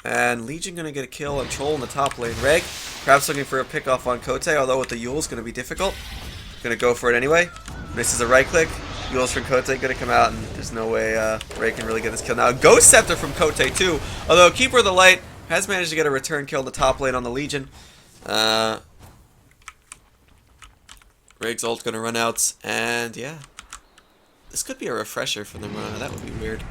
Speaker 1: And Legion gonna get a kill on Troll in the top lane. Reg, perhaps looking for a pick off on COTE, although with the Yule's gonna be difficult. Gonna go for it anyway. Misses a right click. Yule's from COTE gonna come out, and there's no way Reg can really get this kill. Now, Ghost Scepter from COTE too, although Keeper of the Light has managed to get a return kill in the top lane on the Legion. Reg's ult gonna run out, and yeah. This could be a refresher for them. That would be weird.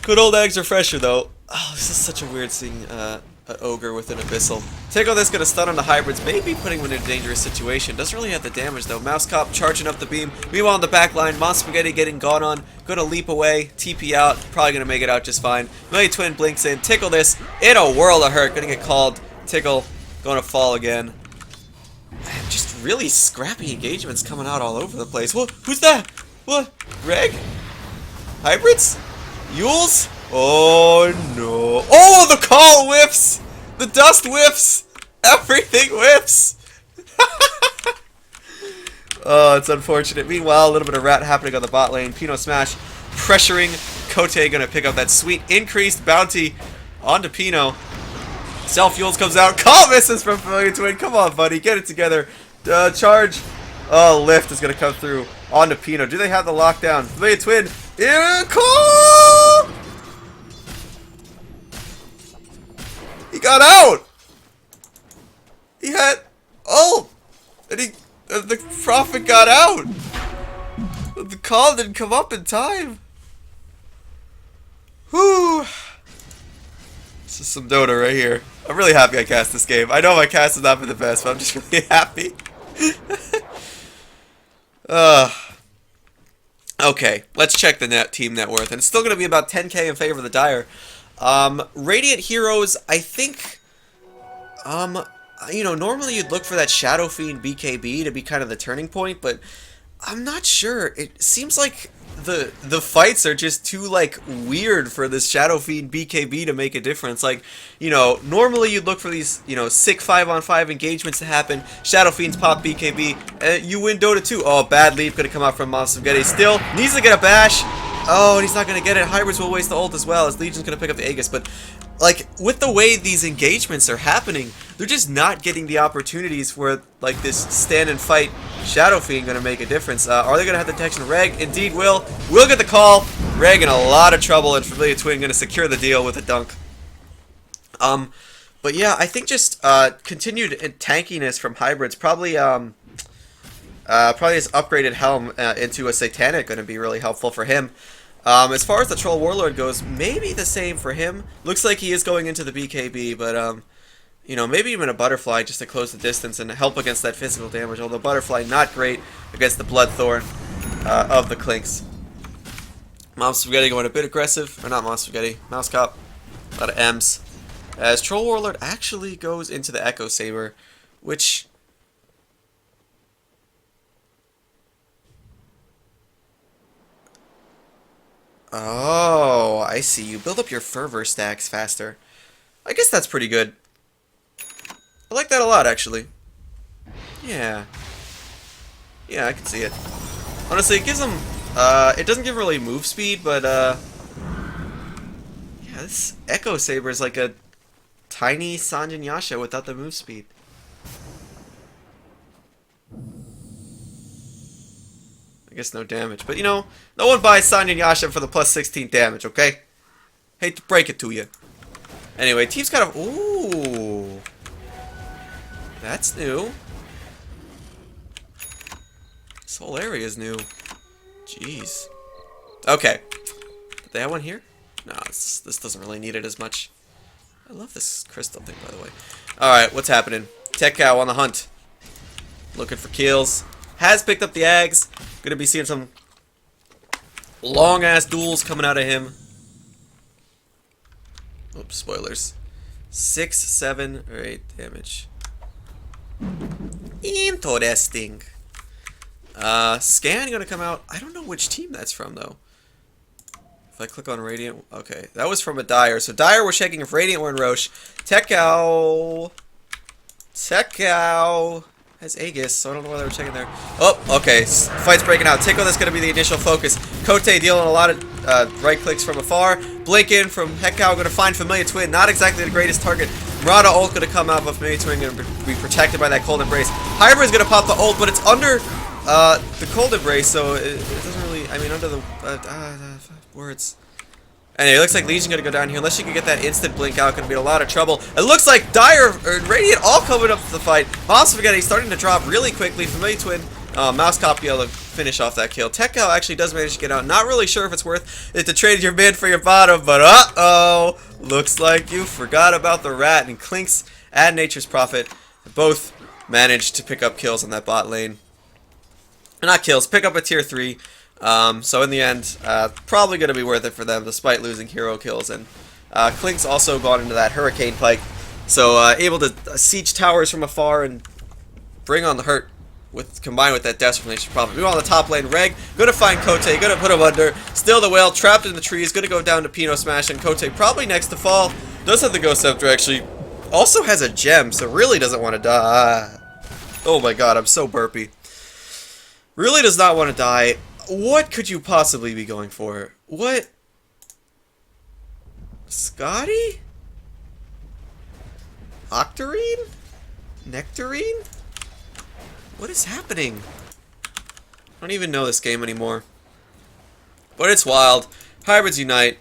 Speaker 1: Good old Eggs refresher though. Oh, this is such a weird seeing an ogre with an abyssal. Tickle this gonna stun on the hybrids, maybe putting him in a dangerous situation. Doesn't really have the damage though. Mousecop charging up the beam. Meanwhile on the back line, Mousecop getting gone on. Gonna leap away, TP out, probably gonna make it out just fine. FamiliaTwin blinks in. Tickle this in a world of hurt. Gonna get called. Tickle gonna fall again. And just really scrappy engagements coming out all over the place. Whoa, who's that? What? Reg? Hybrids? Yules? Oh no. Oh, the call whiffs! The dust whiffs! Everything whiffs! Oh, it's unfortunate. Meanwhile, a little bit of rat happening on the bot lane. PinoSmash pressuring COTE, gonna pick up that sweet increased bounty onto Pino. Self-Yules comes out. Call misses from FamiliaTwin. Come on, buddy. Get it together. Charge. Oh, Lift is gonna come through onto Pino. Do they have the lockdown? FamiliaTwin. Call! He got out! He had ult! And the Prophet got out! The call didn't come up in time. Whew. This is some Dota right here. I'm really happy I cast this game. I know my cast has not been the best, but I'm just really happy. Okay, let's check the team net worth. And it's still going to be about 10k in favor of the Dire. Radiant Heroes, I think, you know, normally you'd look for that Shadow Fiend BKB to be kind of the turning point, but I'm not sure. It seems like the fights are just too, like, weird for this Shadow Fiend BKB to make a difference. Like, you know, normally you'd look for these, you know, sick 5-on-5 engagements to happen. Shadow Fiends pop BKB, you win Dota 2. Oh, bad leap gonna come out from Mousecop. Still needs to get a bash. Oh, and he's not gonna get it. Hybrids will waste the ult as well, as Legion's gonna pick up the Aegis, but like, with the way these engagements are happening, they're just not getting the opportunities where, like, this stand and fight Shadow Fiend gonna make a difference. Are they gonna have the detection? Reg indeed will get the call. Reg in a lot of trouble, and FamiliaTwin gonna secure the deal with a dunk. But yeah, I think just continued tankiness from hybrids, probably his upgraded helm into a Satanic gonna be really helpful for him. As far as the Troll Warlord goes, maybe the same for him. Looks like he is going into the BKB, but You know, maybe even a Butterfly just to close the distance and help against that physical damage. Although Butterfly not great against the Bloodthorn of the Clinks. Mom Spaghetti going a bit aggressive. Or not Mom Spaghetti. Mousecop. A lot of M's. As Troll Warlord actually goes into the Echo Saber. Which... Oh, I see. You build up your fervor stacks faster. I guess that's pretty good. I like that a lot, actually. Yeah. Yeah, I can see it. Honestly, it gives them... it doesn't give really move speed, but, yeah, this Echo Saber is like a tiny Sanjin Yasha without the move speed. I guess no damage. But, you know, no one buys Sanjin Yasha for the plus 16 damage, okay? Hate to break it to you. Anyway, team's kind of... Ooh. That's new. This whole area is new. Jeez. Okay. Did they have one here? No, this doesn't really need it as much. I love this crystal thing, by the way. Alright, what's happening? Tekkao on the hunt. Looking for kills. Has picked up the Ags. Gonna be seeing some long-ass duels coming out of him. Oops, spoilers. 6, 7, or 8 damage. Interesting. Scan gonna come out. I don't know which team that's from, though. If I click on Radiant... Okay, that was from a Dire. So Dire was checking if Radiant were in Roche. Tekkao has Aegis, so I don't know why they were checking there. Oh, okay. Fight's breaking out. Tekkao, that's going to be the initial focus. COTE dealing a lot of right clicks from afar. Blink in from Tekkao, going to find FamiliaTwin. Not exactly the greatest target. Murata ult going to come out, but FamiliaTwin going to be protected by that Cold Embrace. Hybrid's going to pop the ult, but it's under the Cold Embrace, so it doesn't really... I mean, under the... words... Anyway, it looks like Legion gonna go down here. Unless you can get that instant blink out, gonna be in a lot of trouble. It looks like Dire or Radiant all coming up to the fight. Mom Spaghetti starting to drop really quickly. FamiliaTwin, Mousecop be able to finish off that kill. Tekkao actually does manage to get out. Not really sure if it's worth it to trade your mid for your bottom, but uh-oh! Looks like you forgot about the rat. And Clinks and Nature's Prophet both managed to pick up kills on that bot lane. Not kills, pick up a tier 3. So in the end, probably going to be worth it for them, despite losing hero kills. And Clink's also gone into that Hurricane Pike, so able to siege towers from afar and bring on the hurt, combined with that Desperation Prophet. We go on the top lane. Reg, going to find COTE, going to put him under. Still the Whale, trapped in the trees, going to go down to PinoSmash, and COTE probably next to fall. Does have the Ghost Scepter, actually. Also has a gem, so really doesn't want to die. Oh my god, I'm so burpy. Really does not want to die. What could you possibly be going for? What? Scotty? Octarine? Nectarine? What is happening? I don't even know this game anymore. But it's wild. Hybrids unite.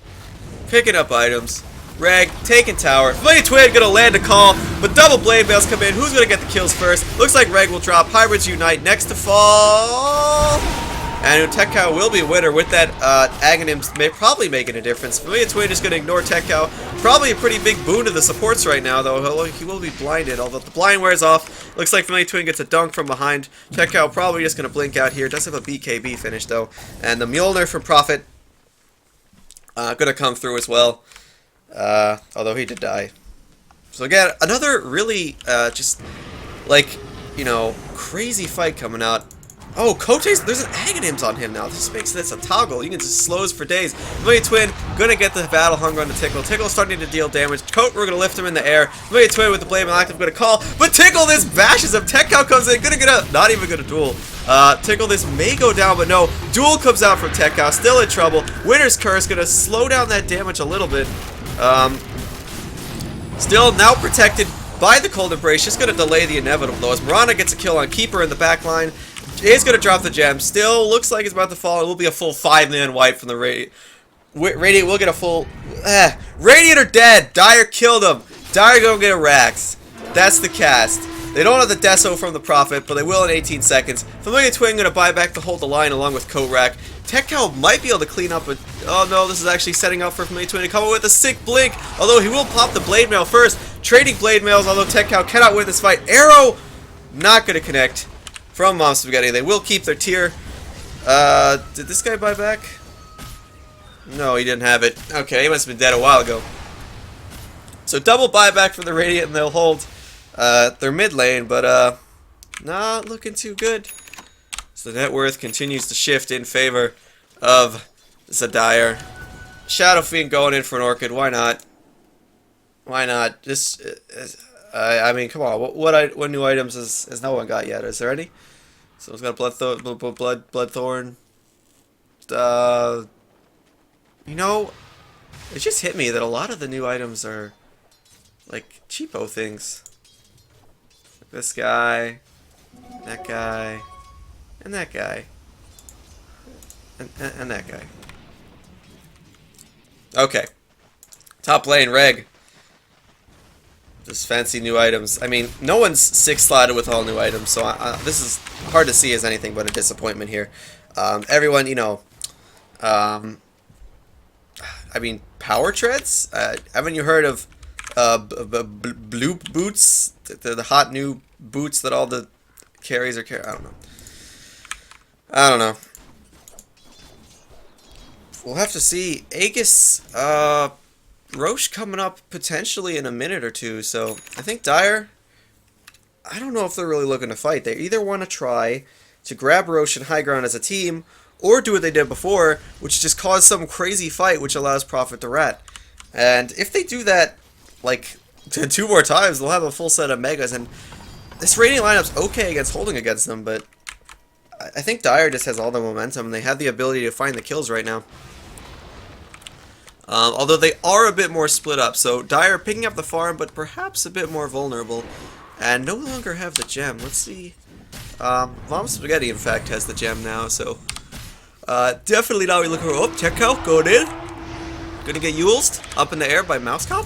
Speaker 1: Picking up items. Reg, taking tower. FamiliaTwin gonna land a call, but double blade mails come in. Who's gonna get the kills first? Looks like Reg will drop. Hybrids unite. Next to fall. And Tekkao will be a winner with that Aghanims probably making a difference. FamiliaTwin is going to ignore Tekkao. Probably a pretty big boon to the supports right now, though. He will be blinded, although if the blind wears off. Looks like FamiliaTwin gets a dunk from behind. Tekkao probably just going to blink out here. Does have a BKB finish, though. And the Mjolnir from Prophet going to come through as well. Although he did die. So again, another really just, like, you know, crazy fight coming out. Oh, COTE's, there's an Aghanims on him now. This makes this a toggle. You can just slows for days. FamiliaTwin gonna get the Battle Hunger on the Tickle. Tickle's starting to deal damage. COTE, we're gonna lift him in the air. FamiliaTwin with the Blame Active gonna call. But Tickle this bashes him. Tekkao comes in, gonna get a, not even gonna duel. Tickle this may go down, but no. Duel comes out from Tekkao, still in trouble. Winter's Curse gonna slow down that damage a little bit. Still now protected by the Cold Embrace. Just gonna delay the inevitable though, as Mirana gets a kill on Keeper in the back line. Is going to drop the gem. Still looks like it's about to fall. It will be a full 5-man wipe from the Radiant. Radiant will get a full... Radiant are dead. Dire killed him. Dire going to get a Rax. That's the cast. They don't have the Deso from the Prophet, but they will in 18 seconds. FamiliaTwin going to buy back to hold the line along with Korak. Tekkao might be able to clean up, but oh no, this is actually setting up for FamiliaTwin to come up with a sick blink. Although he will pop the Blade Mail first. Trading blade mails, although Tekkao cannot win this fight. Arrow, not going to connect from Mom Spaghetti. They will keep their tier. Did this guy buy back? No, he didn't have it. Okay, he must have been dead a while ago. So double buyback for the Radiant, and they'll hold their mid lane, but not looking too good. So the net worth continues to shift in favor of Zadire. Shadow Fiend going in for an Orchid. Why not? Why not? Just, I mean, come on. What new items has no one got yet? Is there any? Someone's got Bloodthorn. You know, it just hit me that a lot of the new items are like cheapo things. Like this guy, that guy, and that guy, and that guy. Okay, top lane Reg. Just fancy new items. I mean, no one's 6-slotted with all new items, so this is hard to see as anything but a disappointment here. Everyone, you know, I mean, power treads? Haven't you heard of blue boots? The hot new boots that all the carries are carrying? I don't know. I don't know. We'll have to see. Aegis, Roche coming up potentially in a minute or two, so I think Dire, I don't know if they're really looking to fight. They either want to try to grab Roche and high ground as a team, or do what they did before, which just cause some crazy fight which allows Prophet to rat. And if they do that, like, 2 more times, they'll have a full set of Megas, and this Radiant lineup's okay against holding against them, but I think Dire just has all the momentum, and they have the ability to find the kills right now. Although they are a bit more split up, so Dire picking up the farm, but perhaps a bit more vulnerable, and no longer have the gem. Let's see. Mom Spaghetti, in fact, has the gem now, so definitely now we look for Tekkao going in. Gonna get Yuled up in the air by Mousecop.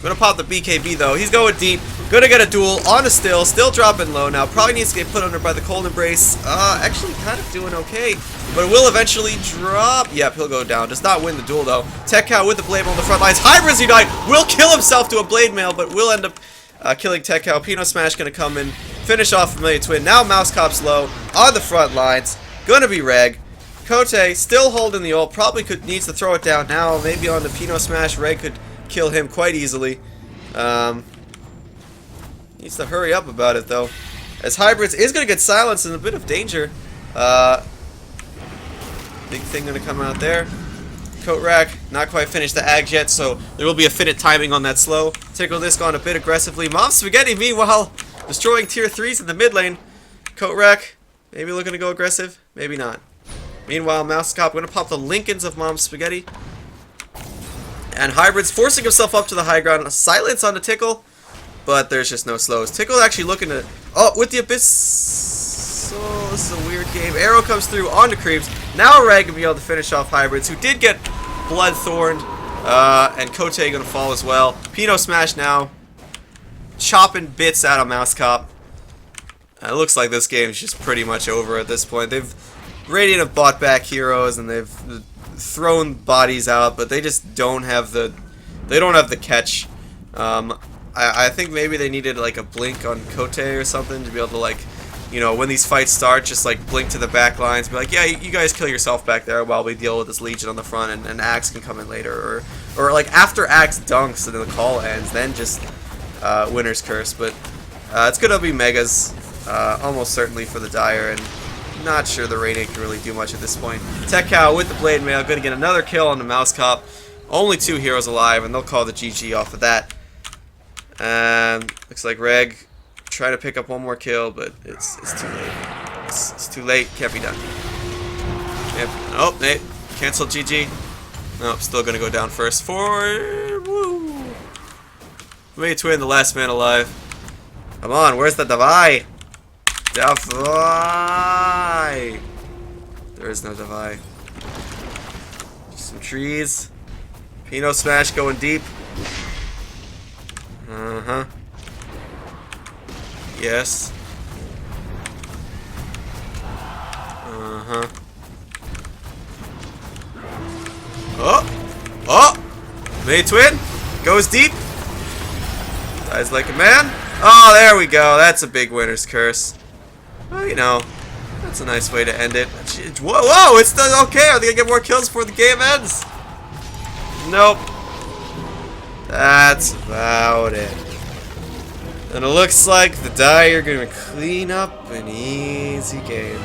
Speaker 1: Gonna pop the BKB though. He's going deep. Gonna get a duel on a Stil. Still dropping low now. Probably needs to get put under by the Cold Embrace. Actually kind of doing okay. But will eventually drop. Yep, he'll go down. Does not win the duel though. Tekkao with the Blade Mail on the front lines. hybridsunite will kill himself to a Blade Mail, but will end up killing Tekkao. PinoSmash gonna come in. Finish off FamiliaTwin. Now Mousecop's low on the front lines. Gonna be Reg. COTE still holding the ult. Probably needs to throw it down now. Maybe on the PinoSmash. Reg could kill him quite easily. Needs to hurry up about it though, as Hybrids is going to get silenced in a bit of danger. Big thing going to come out there. Coat Rack not quite finished the Ags yet, so there will be a finite timing on that slow. Tickle this gone a bit aggressively. Mom Spaghetti meanwhile destroying tier 3s in the mid lane. Coat Rack maybe looking to go aggressive, maybe not. Meanwhile, Mousecop going to pop the Lincolns of Mom Spaghetti. And Hybrids forcing himself up to the high ground. Silence on the Tickle, but there's just no slows. Tickle actually looking to... Oh, with the Abyss... Oh, this is a weird game. Arrow comes through onto Creeps. Now Reg will be able to finish off Hybrids, who did get Bloodthorned. And COTE going to fall as well. PinoSmash now chopping bits out of Mousecop. It looks like this game is just pretty much over at this point. Radiant have bought back heroes, and they've thrown bodies out, but they just don't have the catch. I think maybe they needed like a blink on COTE or something to be able to, like, you know, when these fights start, just like blink to the back lines, be like, yeah, you guys kill yourself back there while we deal with this Legion on the front, and Axe can come in later, or like after Axe dunks and then the call ends, then just Winner's Curse. But it's gonna be Megas almost certainly for the Dire, and not sure the Radiant can really do much at this point. Tekkao with the Blade Mail, going to get another kill on the Mousecop. Only 2 heroes alive, and they'll call the GG off of that. And looks like Reg trying to pick up one more kill, but it's too late. It's too late. Can't be done. Yep. Oh, Nate. Cancel GG. Nope, still going to go down first for... Woo! FamiliaTwin, the last man alive. Come on, where's the Davai? Davai! There is no Davai. Just some trees. PinoSmash going deep. Uh-huh. Yes. Uh-huh. Oh! Oh! FamiliaTwin goes deep. Dies like a man. Oh, there we go. That's a big winner's curse. Well, you know, that's a nice way to end it. Whoa, whoa, it's still okay. Are they gonna get more kills before the game ends? Nope. That's about it. And it looks like the die are gonna clean up an easy game.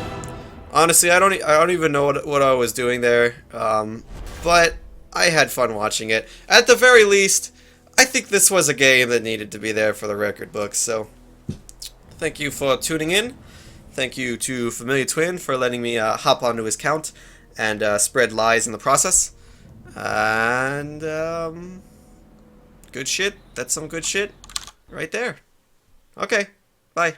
Speaker 1: Honestly, I don't even know what I was doing there, but I had fun watching it. At the very least, I think this was a game that needed to be there for the record books. So, thank you for tuning in. Thank you to FamiliaTwin for letting me hop onto his count and spread lies in the process. And good shit. That's some good shit right there. Okay, bye.